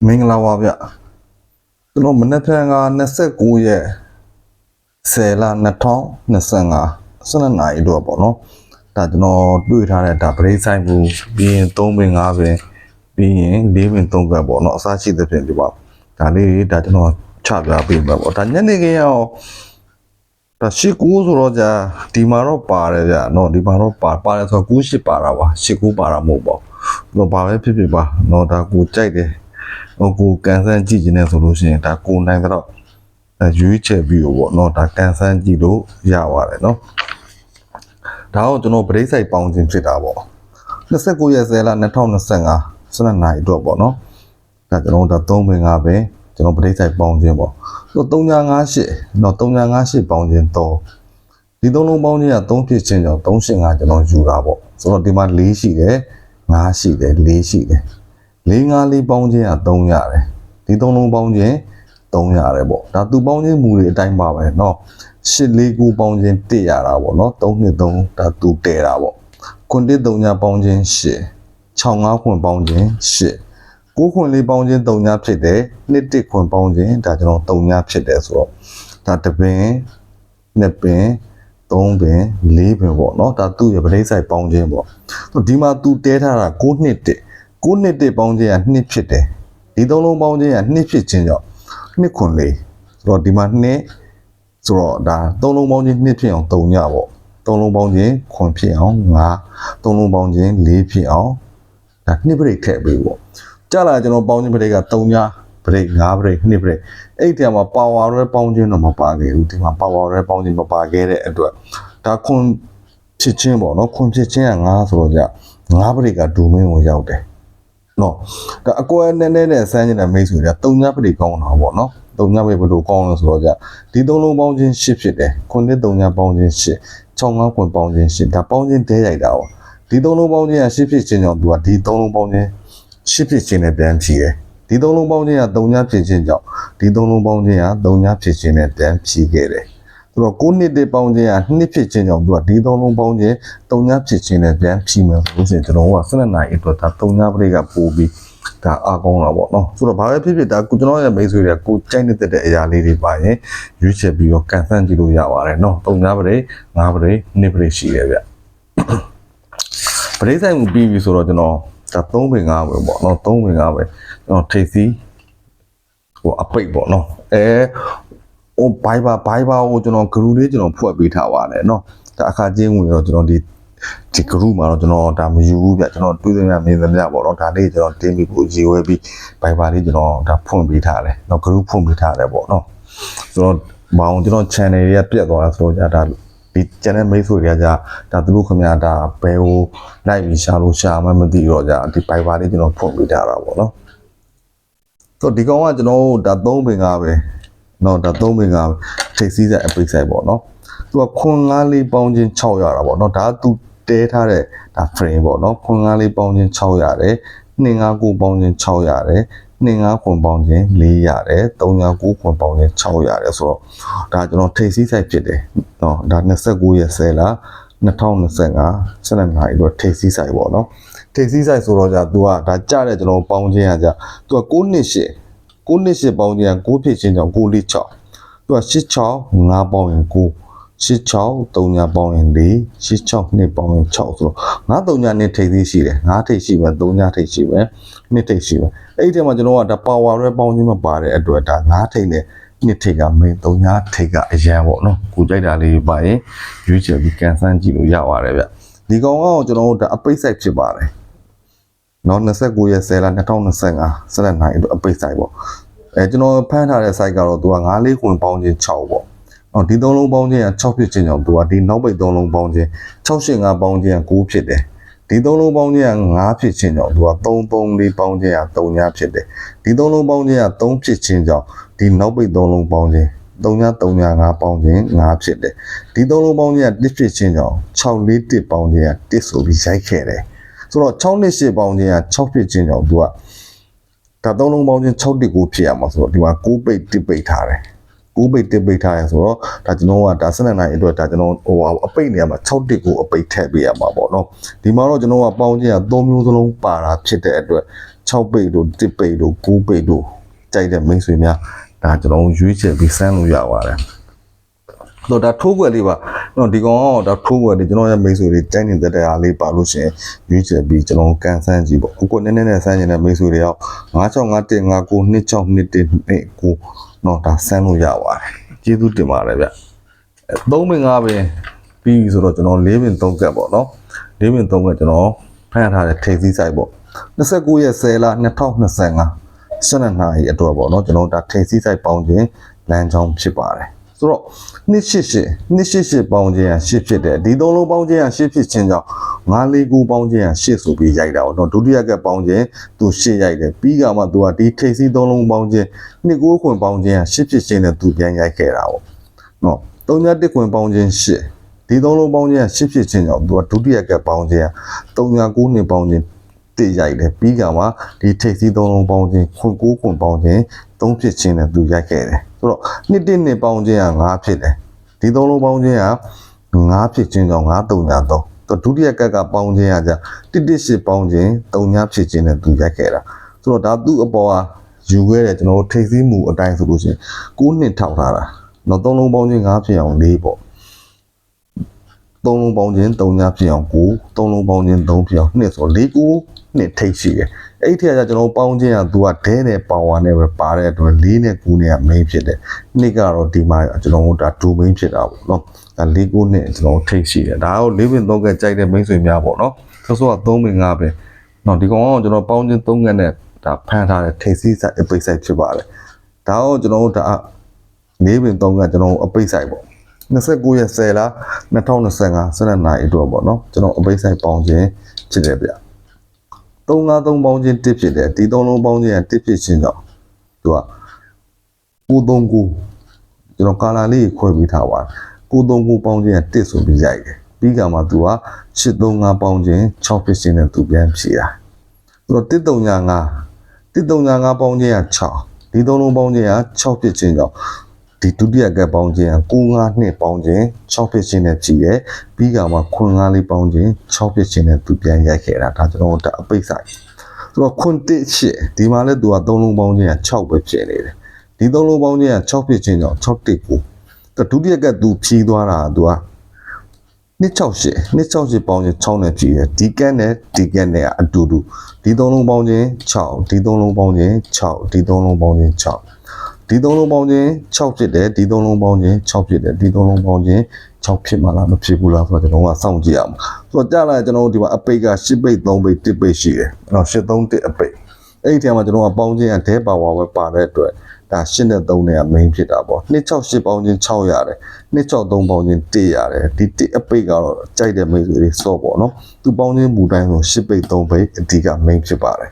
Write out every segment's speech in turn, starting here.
မင်္ဂလာပါဗျကျွန်တော်မနေ့က29ရက်10လ2025 12နာရီတော့ပေါ့နော်ဒါကျွန်တော်တွေ့ထားတဲ့ဒါပရိဆိုင်ဘူးပြီးရင်3ပင်5ပင်ပြီးရင်4ပင်3ပတ်ပေါ့နော်အစားရှိတဲ့ပြင်ဒီပါဒါလေးဒါကျွန်တော်ချပြပေးမှာပေါ့ဒါညနေခင်းရောဒါရှိကူးဆိုတော့じゃဒီမှာတော့ပါတယ်ဗျနော်ဒီမှာတော့ပါတယ်ဆိုတော့9 8ပါတာပါ8 9ပါတာမဟုတ်ပါဘူးတော့ဘာပဲဖြစ်ဖြစ်ပါနော်ဒါကိုကြိုက်တယ်ကိုကန်ဆန်းကြည့်ခြင်းနဲ့ဆိုလို့ရှိရင်ဒါကိုနိုင်တော့ရွေးချယ်ပြီးတော့เนาะဒါကန်ဆန်းကြည့်လို့ရပါတယ်เนาะဒါတော့ကျွန်တော်ပရိသတ်ပေါင်းခြင်းဖြစ်တာပေါ့29ရက်10လ2025 12နာရီတော့ပေါ့เนาะဒါကျွန်တော်ဒါ3ပင်5ပင်ကျွန်တော်ပရိသတ်ပေါင်းခြင်းပေါ့3958เนาะ3958ပေါင်းခြင်း3ဒီ3လုံးပေါင်းခြင်းက3ဖြစ်ခြင်းကြောင့်385ကျွန်တော်ယူတာပေါ့ဆိုတော့ဒီမှာ4ရှိတယ်5ရှိတယ်4ရှိတယ်4 5လေးပေါင်းခြင်းက3ရတယ်ဒီ3လုံးပေါင်းခြင်း3ရတယ်ပေါ့ဒါသူပေါင်းခြင်းမူတွေအတိုင်းပါပဲเนาะ8 4 9ပေါင်းခြင်း1ရတာပေါ့เนาะ3 2 3ဒါသူတည်တာပေါ့ခွန်1 3ညပေါင်းခြင်း8 6 5ခွန်ပေါင်းခြင်း8 9ခွန်လေးပေါင်းခြင်း3ညဖြစ်တယ်2 1ခွန်ပေါင်းခြင်းဒါကျွန်တော်3ညဖြစ်တယ်ဆိုတော့ဒါတပင်2ပင်3ပင်4ပင်ပေါ့เนาะဒါသူ့ရဲ့ပရိသတ်ပေါင်းခြင်းပေါ့ဒီမှာသူတဲထားတာ9 2 1 9 နှစ်ပေါင်းခြင်းက2ဖြစ်တယ်ဒီ3လုံးပေါင်းခြင်းက2ဖြစ်ခြင်းကြောင့်2ခွန်လေးဆိုတော့ဒီမှာ2ဆိုတော့ဒါ3လုံးပေါင်းခြင်း2ဖြစ်အောင်3ညပေါ့3လုံးပေါင်းခြင်းခွန်ဖြစ်အောင်5 3လုံးပေါင်းခြင်း4ဖြစ်အောင်ဒါ2ပရိတ်ထည့်ပေးပေါ့ကြာလာကျွန်တော်ပေါင်းခြင်းပရိတ်က3ညပရိတ်5ပရိတ်2ပရိတ်အဲ့ဒီမှာပါဝါရဲပေါင်းခြင်းတော့မပါခဲ့ဘူးဒီမှာပါဝါရဲပေါင်းခြင်းမပါခဲ့တဲ့အတွက်ဒါခွန်ဖြစ်ခြင်းပေါ့နော်ခွန်ဖြစ်ခြင်းက5ဆိုတော့じゃ5ပရိတ်ကဒူမင်းကိုရောက်တယ်နော်ဒါအကွဲနဲ့နဲ့ဆန်းနေတဲ့မိတ်ဆွေတွေက3ညပရိကောင်းတာပေါ့နော်3ညပရိဘယ်လိုကောင်းလဲဆိုတော့じゃဒီ3လုံးပေါင်းခြင်း8ဖြစ်တယ်ခွန်နဲ့3ညပေါင်းခြင်း8 6 5ခွန်ပေါင်းခြင်း8ဒါပေါင်းခြင်းတဲရိုက်တာပေါ့ဒီ3လုံးပေါင်းခြင်းက8ဖြစ်ခြင်းကြောင့်သူကဒီ3လုံးပေါင်းခြင်း8ဖြစ်ခြင်းနဲ့ပြန်ဖြည့်တယ်ဒီ3လုံးပေါင်းခြင်းက3ညဖြစ်ခြင်းကြောင့်ဒီ3လုံးပေါင်းခြင်းက3ညဖြစ်ခြင်းနဲ့ပြန်ဖြည့်ခဲ့တယ်ဆိုတော့9နှစ်တည်းပေါင်းခြင်းက2ဖြစ်ခြင်းကြောင့်သူကဒီ3လုံးပေါင်းခြင်း3ညဖြစ်ခြင်းနဲ့ပြန်ဖြည့်မယ်ဆိုလို့ရှိရင်ကျွန်တော်က12နာရီအတွက်ဒါ3ညပရိကပို့ပြီးဒါအားကောင်းတာပေါ့နော်ဆိုတော့ဘာပဲဖြစ်ဖြစ်ဒါကိုကျွန်တော်ရဲ့မိတ်ဆွေတွေကိုကြိုက်နေတဲ့အရာလေးတွေပါရင်ရွေးချယ်ပြီးတော့ကန်ဆန်းကြည့်လို့ရပါတယ်နော်3ညပရိ5ပရိ2ပရိရှိတယ်ဗျပရိဆိုင်မှုပြီးပြီဆိုတော့ကျွန်တော်ဒါ3ပင်5ပဲပေါ့နော်3ပင်5ပဲကျွန်တော်ထိပ်စီဟိုအပိတ်ပေါ့နော်ဟိုဘိုင်ဘာကိုကျွန်တော်ဂရုလေးကျွန်တော်ဖွက်ပေးထားပါတယ်เนาะဒါအခါချင်းဝင်တော့ကျွန်တော်ဒီဂရုမှာတော့ကျွန်တော်ဒါမယူဘူးဗျကျွန်တော်တွေးသမျှမြင်သမျှပေါ့เนาะဒါလေးကျွန်တော်တင်းပြီးကိုရေဝဲပြီးဘိုင်ဘာလေးကျွန်တော်ဒါဖွင့်ပေးထားတယ်เนาะဂရုဖွင့်ပေးထားတယ်ပေါ့เนาะဆိုတော့မောင်ကျွန်တော် channel တွေကပြတ်သွားတာဆိုတော့ဒါဒီ channel မိတ်ဆွေတွေကဒါသူတို့ခင်ဗျာဒါဘယ်ဟိုလိုက်ပြီးရှာလို့ရှာမှမသိတော့ဒီဘိုင်ဘာလေးကျွန်တော်ဖွင့်ပေးထားတာပေါ့เนาะဆိုတော့ဒီကောင်ကကျွန်တော်ဒါ3ပင်5ပဲနော်ဒါ3ပင်ကထိပ်စီးဆိုင်အပိတ်ဆိုင်ပေါ့နော်သူကခွန်5လေးပေါင်းခြင်း6ရတာပေါ့နော်ဒါကသူတဲထားတဲ့ဒါ frame ပေါ့နော်ခွန်5လေးပေါင်းခြင်း6ရတယ်259ပေါင်းခြင်း6ရတယ်25ခွန်ပေါင်းခြင်း4ရတယ်39ခွန်ပေါင်းခြင်း6ရတယ်ဆိုတော့ဒါကျွန်တော်ထိပ်စီးဆိုင်ဖြစ်တယ်နော်ဒါ29ရက်10လ2025 12နာရီတော့ထိပ်စီးဆိုင်ပေါ့နော်ထိပ်စီးဆိုင်ဆိုတော့じゃသူကဒါကြတဲ့ကျွန်တော်ပေါင်းခြင်းကじゃသူက9နှစ်8 9နှစ်8ပေါင်းခြင်း9ဖြစ်ခြင်းကြောင့်9 4 6သူက8 6 5ပေါင်းရင်9 8 6 3ညပေါင်းရင်4 8 6 2ပေါင်းရင်6ဆိုတော့9 3ညနဲ့ထိပ်သေးရှိတယ်9ထိပ်ရှိမယ်3ညထိပ်ရှိမယ်2ထိပ်ရှိမယ်အဲ့ဒီထဲမှာကျွန်တော်ကဒါပါဝါရဲပေါင်းခြင်းမပါတဲ့အတွက်ဒါ9ထိပ်နဲ့2ထိပ်ကမင်း3ညထိပ်ကအရန်ပေါ့နော်ကိုကြိုက်တာလေးပါရင်ရွေးချယ်ပြီးကန်ဆန်းကြည့်လို့ရပါတယ်ဗျဒီကောင်ကတော့ကျွန်တော်တို့ဒါအပိတ်ဆိုင်ဖြစ်ပါတယ်နော်29ရက်10လ2025 12နာရီအပိတ်ဆိုင်ပေါ့ကျွန်တော်ဖမ်းထားတဲ့ site ကတော့သူက9လေးခွန်ပေါင်းခြင်း6ပေါ့နော်ဒီ3လုံးပေါင်းခြင်းက6ဖြစ်ခြင်းကြောင့်သူကဒီနောက်ပိတ်3လုံးပေါင်းခြင်း685ပေါင်းခြင်းက9ဖြစ်တယ်ဒီ3လုံးပေါင်းခြင်းက9ဖြစ်ခြင်းကြောင့်သူက3 3လေးပေါင်းခြင်းက3ညဖြစ်တယ်ဒီ3လုံးပေါင်းခြင်းက3ဖြစ်ခြင်းကြောင့်ဒီနောက်ပိတ်3လုံးပေါင်းခြင်း3ည3ည5ပေါင်းခြင်း5ဖြစ်တယ်ဒီ3လုံးပေါင်းခြင်းက1ဖြစ်ခြင်းကြောင့်6 4 1ပေါင်းခြင်းက1ဆိုပြီးရိုက်ခဲ့တယ်ဆိုတော့6နှစ်8ပေါင်းခြင်းက6ဖြစ်ခြင်းကြောင့်သူကဒါ3လုံးပေါင်းခြင်း6 1 9ဖြစ်ရမှာဆိုတော့ဒီမှာ9ပိတ်1ပိတ်ထားတယ်9 9ပိတ်1ပိတ်ထားရဆိုတော့ဒါကျွန်တော်ကဒါ12နိုင်အတွက်ဒါကျွန်တော်ဟိုအပိတ်နေရာမှာ6တစ်ကိုအပိတ်ထည့်ပေးရမှာပေါ့နော်ဒီမှာတော့ကျွန်တော်ကပေါင်းခြင်းက3မျိုးစလုံးပါတာဖြစ်တဲ့အတွက်6ပိတ်တို့1ပိတ်တို့9ပိတ်တို့ကြိုက်တဲ့မိတ်ဆွေများဒါကျွန်တော်ရွေးချယ်ပြီးစမ်းလို့ရပါတယ်တော့ဒါထိုးွယ်လေးပါတော့ဒီကောင်ကဒါထိုးွယ်လေးကျွန်တော်ရဲ့မိတ်ဆွေတွေကြိုက်နေတဲ့အားလေးပါလို့ရှိရင်ရွေးချယ်ပြီးကျွန်တော်ကန်ဆန်းကြည့်ပေါ့ကိုနည်းနည်းနဲ့ဆန်းနေတဲ့မိတ်ဆွေတွေရောက်965159262129တော့ဒါဆန်းလို့ရပါတယ်ကျေးဇူးတင်ပါတယ်ဗျ3ပင်5ပင်ပြီးဆိုတော့ကျွန်တော်4ပင်3ကပ်ပေါ့နော်4ပင်3ကပ်ကျွန်တော်ဖန်ထားတဲ့ထိပ်စည်းဆိုင်ပေါ့29ရက်10လ2025 12နာရီအတွက်ပေါ့နော်ကျွန်တော်ဒါထိပ်စည်းဆိုင်ပေါင်းခြင်းလမ်းကြောင်းဖြစ်ပါတယ်ဆိုတော့288ပေါင်းခြင်းက8ဖြစ်တယ်ဒီ3လုံးပေါင်းခြင်းက8ဖြစ်ခြင်းကြောင့်949ပေါင်းခြင်းက8ဆိုပြီးရိုက်တာပေါ့နော်ဒုတိယကပေါင်းခြင်းသူ8ရိုက်တယ်ပြီးကမှသူကဒီထိပ်စီး3လုံးပေါင်းခြင်း29ခွင်ပေါင်းခြင်းက8ဖြစ်ခြင်းနဲ့သူပြန်ရိုက်ခဲ့တာပေါ့နော်31ခွင်ပေါင်းခြင်း8ဒီ3လုံးပေါင်းခြင်းက8ဖြစ်ခြင်းကြောင့်သူကဒုတိယကပေါင်းခြင်းက39နှစ်ပေါင်းခြင်းတည်ရိုက်တယ်ပြီးကမှဒီထိပ်စီး3လုံးပေါင်းခြင်းခွင်9ခွင်ပေါင်းခြင်း3ဖြစ်ခြင်းနဲ့သူရိုက်ခဲ့တယ်ဆိုတော့နှစ်ပေါင်းခြင်းက9ဖြစ်တယ်ဒီ3လုံးပေါင်းခြင်းက9ဖြစ်ခြင်းကြောင့်933တော့ဒုတိယကပေါင်းခြင်းကကြ118ပေါင်းခြင်း3ဖြစ်ခြင်းနဲ့သူရိုက်ခဲ့တာဆိုတော့ဒါသူ့အပေါ်ကယူခဲ့တဲ့ကျွန်တော်ထိပ်စီးမှုအတိုင်းဆိုလို့ရှိရင်9နှစ်ထောက်ထားတာတော့3လုံးပေါင်းခြင်း9ဖြစ်အောင်4ပေါ့3လုံးပေါင်းခြင်း3ဖြစ်အောင်9 3လုံးပေါင်းခြင်း3ဖြစ်အောင်2ဆို4 9နှစ်ထိပ်ရှိတယ်အဲ့ထက်ကကျွန်တော်ပေါင်းခြင်းကသူကဒဲနဲ့ပါဝါနဲ့ပဲပါတဲ့အတွက်4နဲ့9နဲ့က main ဖြစ်တယ်နှစ်ကတော့ဒီမှာကျွန်တော်တို့ဒါ2 main ဖြစ်တာပေါ့နော်ဒါ4 9နဲ့ကျွန်တော်ထိပ်ရှိတယ်ဒါကို4ပင်3ကကြိုက်တဲ့ main ဆွေများပေါ့နော်ဆိုတော့3ပင်5ပင်နော်ဒီကောင်ကကျွန်တော်ပေါင်းခြင်း3ကနဲ့ဒါဖန်ထားတဲ့ထိပ်စီးဆိုင်အပိတ်ဆိုင်ဖြစ်ပါတယ်ဒါကိုကျွန်တော်တို့ဒါ4ပင်3ကကျွန်တော်အပိတ်ဆိုင်ပေါ့29ရက်10လ2025 12နာရီအတွက်ပေါ့နော်ကျွန်တော်အပိတ်ဆိုင်ပေါင်းခြင်းဖြစ်တယ်ဗျ353ပေါင်းခြင်း1ဖြစ်တယ်ဒီ3လုံးပေါင်းခြင်းက1ဖြစ်ခြင်းကြောင့်သူက939ကျွန်တော်ကာလာလေးခွဲပြီးထားပါ939ပေါင်းခြင်းက1ဆိုပြီးရိုက်တယ်ပြီးကမှသူက835ပေါင်းခြင်း6ဖြစ်ခြင်းနဲ့သူပြန်ဖြေတာဆိုတော့135ပေါင်းခြင်းက6ဒီ3လုံးပေါင်းခြင်းက6ဖြစ်ခြင်းကြောင့်ဒီဒုတိယကပေါင်းခြင်းက95နှစ်ပေါင်းခြင်း6ဖြစ်ခြင်းနဲ့ကြည်တယ်ပြီးကမှ9လေးပေါင်းခြင်း6ဖြစ်ခြင်းနဲ့သူပြန်ရိုက်ခဲ့တာဒါကျွန်တော်တို့အပိတ်ဆိုင်ဆိုတော့ခွန်1ရှစ်ဒီမှာလဲသူက3လုံးပေါင်းခြင်းက6ပဲဖြစ်နေတယ်ဒီ3လုံးပေါင်းခြင်းက6ဖြစ်ခြင်းကြောင့်6တစ်ကိုဒုတိယကသူဖြီးသွားတာသူက268ပေါင်းခြင်း6နဲ့ဖြီးတယ်ဒီကက်နဲ့ဒီကက်နဲ့အတူတူဒီ3လုံးပေါင်းခြင်း6ဒီ3လုံးပေါင်းခြင်း6ဒီ3လုံးပေါင်းခြင်း6ဒီ3လုံးပေါင်းခြင်း6ဖြစ်တယ်ဒီ3လုံးပေါင်းခြင်း6ဖြစ်တယ်ဒီ3လုံးပေါင်းခြင်း6ဖြစ်မှလားမဖြစ်ဘူးလားဆိုတော့ကျွန်တော်ကစောင့်ကြည့်အောင်ဆိုတော့ကြာလာကျွန်တော်တို့ဒီမှာအပိတ်က10ပိတ်3ပိတ်1ပိတ်ရှိတယ်အဲ့တော့831အပိတ်အဲ့ဒီထဲမှာကျွန်တော်ကပေါင်းခြင်းကဒဲပါဝါပဲပါတဲ့အတွက်ဒါ8နဲ့3နဲ့က main ဖြစ်တာပေါ့268ပေါင်းခြင်း6ရတယ်263ပေါင်းခြင်း1ရတယ်ဒီ1အပိတ်ကတော့ကြိုက်တဲ့မိတ်ဆွေတွေစော့ပေါ့နော်သူပေါင်းခြင်းမူတိုင်းဆို10ပိတ်3ပိတ်အဓိက main ဖြစ်ပါတယ်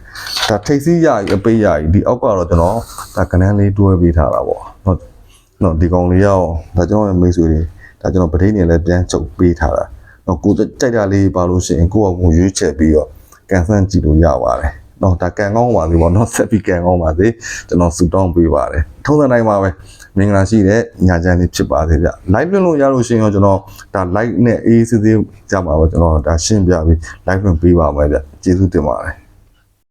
ဒါထိပ်စီးရအပိတ်ရဒီအောက်ကတော့ကျွန်တော်ဒါကနန်းလေးတွဲပေးထားတာပေါ့နော်ဒီကောင်လေးရောဒါကျွန်တော်ရဲ့မိတ်ဆွေတွေဒါကျွန်တော်ပဋိနေလည်းပြန်ချုပ်ပေးထားတာနော်ကိုကြိုက်တာလေးပါလို့ရှိရင်ကိုယ့်အကူရွေးချယ်ပြီးတော့ကန်ဆန်းကြည့်လို့ရပါတယ်နော်ဒါကန်ကောင်းပါပြီပေါ့နော်ဆက်ပြီးကန်ကောင်းပါစေကျွန်တော်ဆူတောင်းပေးပါတယ်ထုံးစံတိုင်းပါပဲမင်္ဂလာရှိတဲ့ညချမ်းလေးဖြစ်ပါစေဗျ live လွှင့်လို့ရလို့ရှိရင်တော့ကျွန်တော်ဒါ live နဲ့အေးအေးဆေးဆေးကြမှာပေါ့ကျွန်တော်ဒါရှင်းပြပြီး live လွှင့်ပေးပါမယ်ဗျကျေးဇူးတင်ပါတယ်